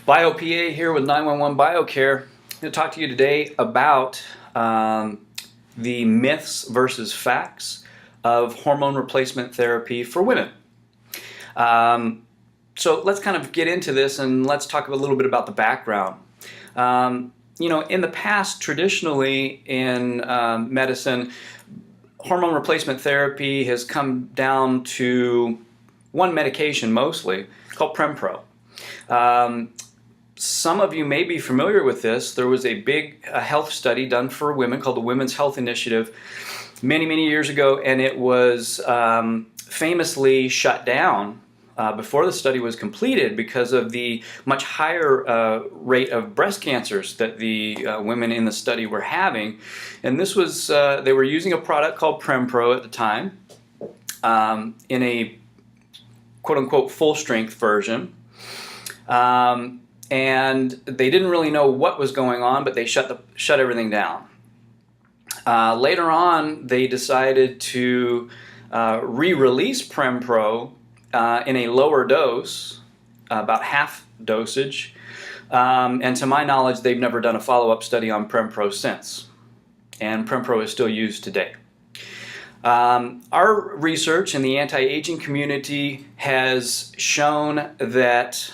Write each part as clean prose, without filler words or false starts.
BioPA here with 911 BioCare. I'm going to talk to you today about the myths versus facts of hormone replacement therapy for women. So let's kind of get into this and let's talk a little bit about the background. In the past, traditionally in medicine, hormone replacement therapy has come down to one medication mostly, called Prempro. Some of you may be familiar with this. There was a big health study done for women called the Women's Health Initiative many years ago, and it was famously shut down before the study was completed because of the much higher rate of breast cancers that the women in the study were having. And this was, they were using a product called Prempro at the time in a quote-unquote full-strength version. And they didn't really know what was going on, but they shut everything down. Later on, they decided to re-release Prempro in a lower dose, about half dosage. And to my knowledge, they've never done a follow-up study on Prempro since. And Prempro is still used today. Our research in the anti-aging community has shown that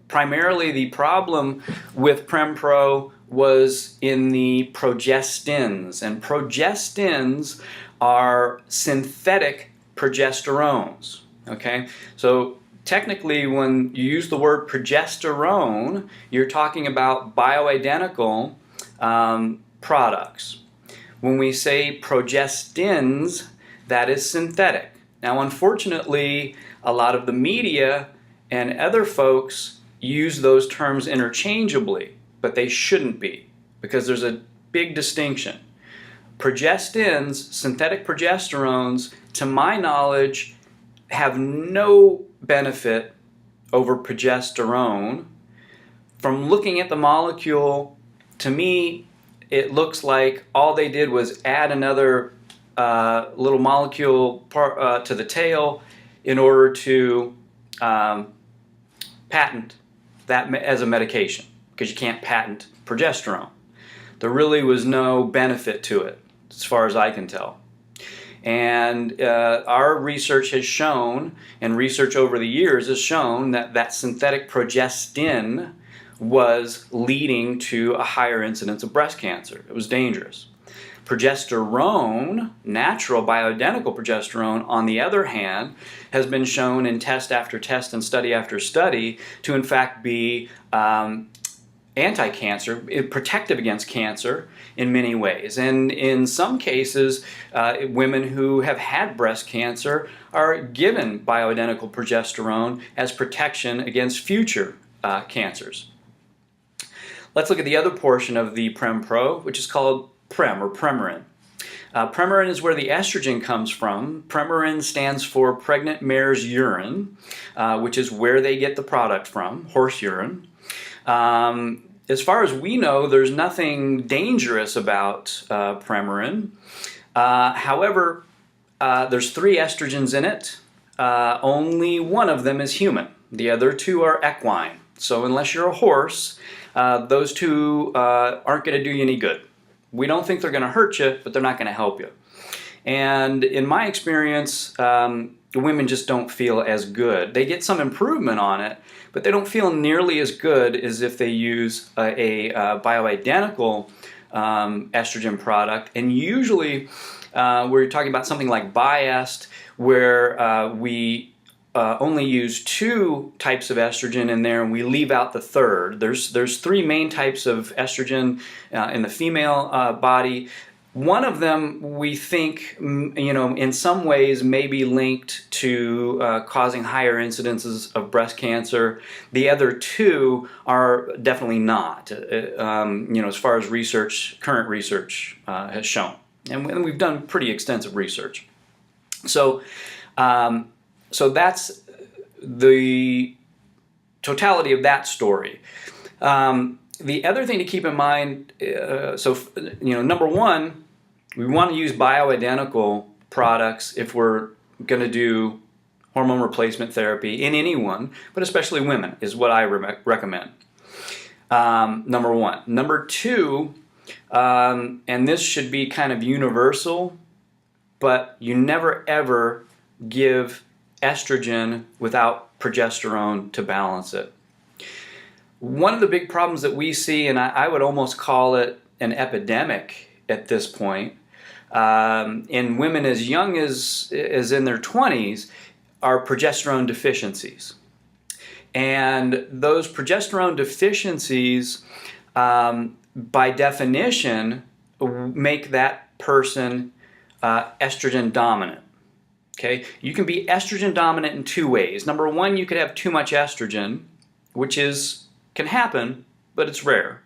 primarily the problem with Prempro was in the progestins, and progestins are synthetic progesterones. Okay, so technically when you use the word progesterone, you're talking about bioidentical products. When we say progestins, that is synthetic. Now, unfortunately, a lot of the media and other folks use those terms interchangeably, but they shouldn't be, because there's a big distinction. Progestins, synthetic progesterones, to my knowledge, have no benefit over progesterone. From looking at the molecule, to me, it looks like all they did was add another little molecule to the tail in order to patent that as a medication, because you can't patent progesterone. There really was no benefit to it, as far as I can tell. And our research has shown, and research over the years has shown, that synthetic progestin was leading to a higher incidence of breast cancer. It was dangerous. Progesterone, natural bioidentical progesterone, on the other hand, has been shown in test after test and study after study to in fact be anti-cancer, protective against cancer in many ways. And in some cases, women who have had breast cancer are given bioidentical progesterone as protection against future cancers. Let's look at the other portion of the Prempro, which is called Prem or Premarin. Premarin is where the estrogen comes from. Premarin stands for pregnant mare's urine, which is where they get the product from, horse urine. As far as we know, there's nothing dangerous about Premarin. However, there's 3 estrogens in it. Only one of them is human. The other 2 are equine. So unless you're a horse, those 2 aren't going to do you any good. We don't think they're going to hurt you, but they're not going to help you. And in my experience, women just don't feel as good. They get some improvement on it, but they don't feel nearly as good as if they use a bioidentical estrogen product. And usually we're talking about something like Biest, where we only use 2 types of estrogen in there and we leave out the third. There's 3 main types of estrogen in the female body. One of them we think, in some ways may be linked to causing higher incidences of breast cancer. The other 2 are definitely not, as far as current research has shown. And we've done pretty extensive research. So that's the totality of that story. The other thing to keep in mind, number one, we want to use bioidentical products if we're going to do hormone replacement therapy in anyone, but especially women, is what I recommend. Number one. Number two, and this should be kind of universal, but you never ever give estrogen without progesterone to balance it. One of the big problems that we see, and I would almost call it an epidemic at this point, in women as young as in their 20s, are progesterone deficiencies. And those progesterone deficiencies, by definition, make that person estrogen dominant. Okay, you can be estrogen dominant in two ways. Number one, you could have too much estrogen, which can happen, but it's rare.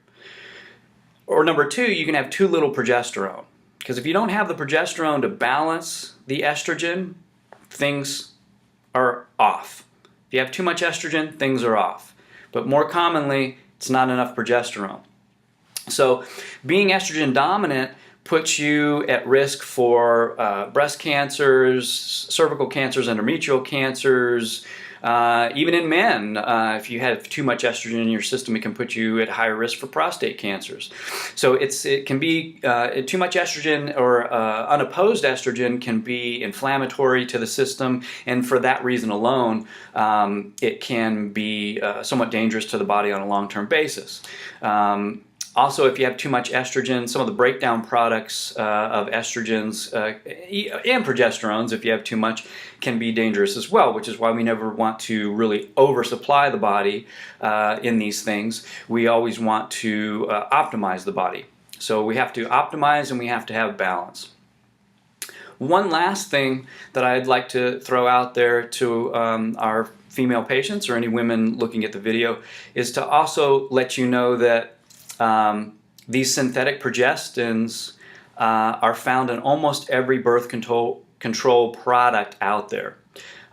Or number two, you can have too little progesterone. Because if you don't have the progesterone to balance the estrogen, things are off. If you have too much estrogen, things are off. But more commonly, it's not enough progesterone. So being estrogen dominant puts you at risk for breast cancers, cervical cancers, endometrial cancers. Even in men, if you have too much estrogen in your system, it can put you at higher risk for prostate cancers. So it can be too much estrogen or unopposed estrogen can be inflammatory to the system, and for that reason alone, it can be somewhat dangerous to the body on a long-term basis. Also, if you have too much estrogen, some of the breakdown products of estrogens and progesterones, if you have too much, can be dangerous as well, which is why we never want to really oversupply the body in these things. We always want to optimize the body. So we have to optimize and we have to have balance. One last thing that I'd like to throw out there to our female patients or any women looking at the video is to also let you know that these synthetic progestins are found in almost every birth control product out there.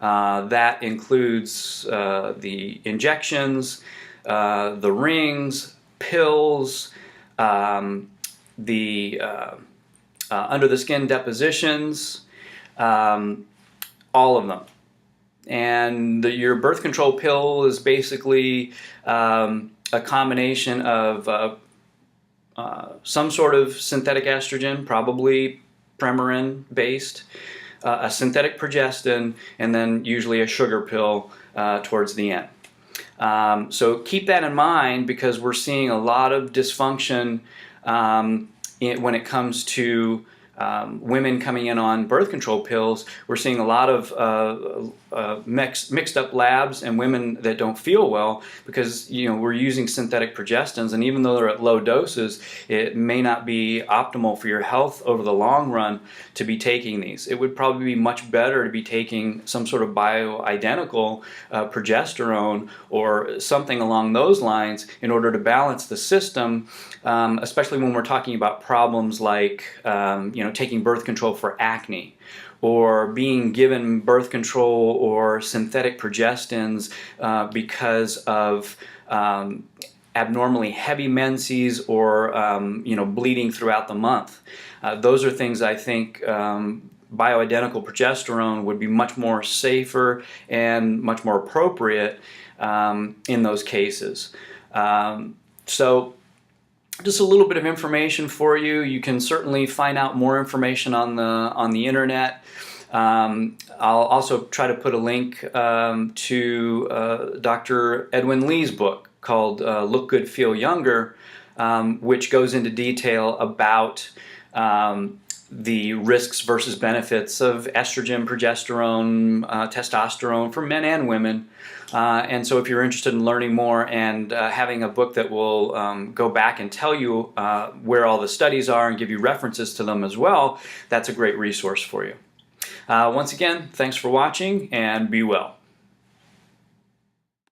That includes the injections, the rings, pills, the under the skin depositions, all of them. And your birth control pill is basically a combination of some sort of synthetic estrogen, probably Premarin based, a synthetic progestin, and then usually a sugar pill towards the end. So keep that in mind, because we're seeing a lot of dysfunction when it comes to women coming in on birth control pills. We're seeing a lot of mixed up labs and women that don't feel well because we're using synthetic progestins, and even though they're at low doses, it may not be optimal for your health over the long run to be taking these. It would probably be much better to be taking some sort of bioidentical progesterone or something along those lines in order to balance the system, especially when we're talking about problems like taking birth control for acne, or being given birth control or synthetic progestins because of abnormally heavy menses or bleeding throughout the month. Those are things I think bioidentical progesterone would be much more safer and much more appropriate in those cases. So just a little bit of information for you. You can certainly find out more information on the internet. I'll also try to put a link to Dr. Edwin Lee's book called Look Good, Feel Younger, which goes into detail about the risks versus benefits of estrogen, progesterone, testosterone for men and women. And so if you're interested in learning more and having a book that will go back and tell you where all the studies are and give you references to them as well, that's a great resource for you. Once again, thanks for watching, and be well.